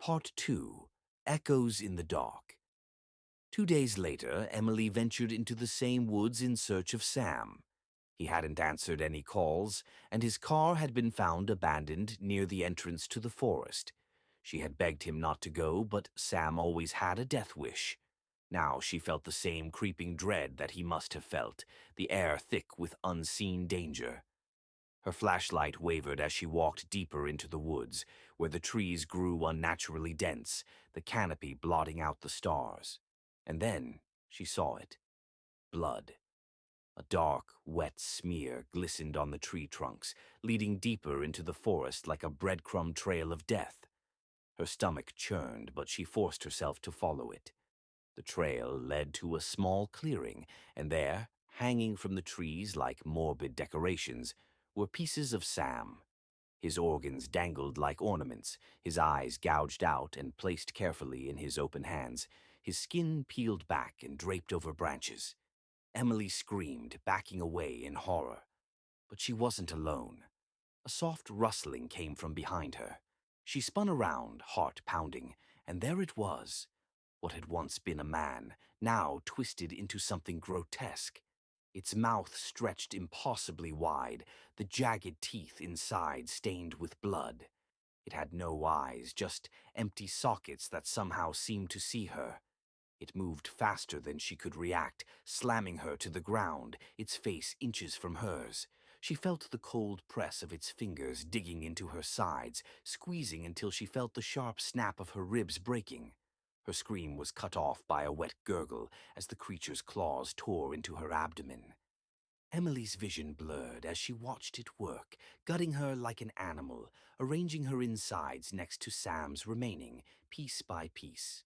Part 2, Echoes in the Dark. 2 days later, Emily ventured into the same woods in search of Sam. He hadn't answered any calls, and his car had been found abandoned near the entrance to the forest. She had begged him not to go, but Sam always had a death wish. Now she felt the same creeping dread that he must have felt, the air thick with unseen danger. Her flashlight wavered as she walked deeper into the woods, where the trees grew unnaturally dense, the canopy blotting out the stars. And then she saw it. Blood. A dark, wet smear glistened on the tree trunks, leading deeper into the forest like a breadcrumb trail of death. Her stomach churned, but she forced herself to follow it. The trail led to a small clearing, and there, hanging from the trees like morbid decorations, were pieces of Sam. His organs dangled like ornaments, his eyes gouged out and placed carefully in his open hands, his skin peeled back and draped over branches. Emily screamed, backing away in horror. But she wasn't alone. A soft rustling came from behind her. She spun around, heart pounding, and there it was. What had once been a man, now twisted into something grotesque. Its mouth stretched impossibly wide, the jagged teeth inside stained with blood. It had no eyes, just empty sockets that somehow seemed to see her. It moved faster than she could react, slamming her to the ground, its face inches from hers. She felt the cold press of its fingers digging into her sides, squeezing until she felt the sharp snap of her ribs breaking. Her scream was cut off by a wet gurgle as the creature's claws tore into her abdomen. Emily's vision blurred as she watched it work, gutting her like an animal, arranging her insides next to Sam's remaining, piece by piece.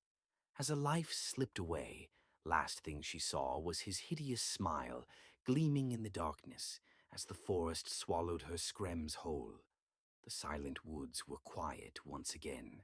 As a life slipped away, last thing she saw was his hideous smile, gleaming in the darkness, as the forest swallowed her screams whole. The silent woods were quiet once again.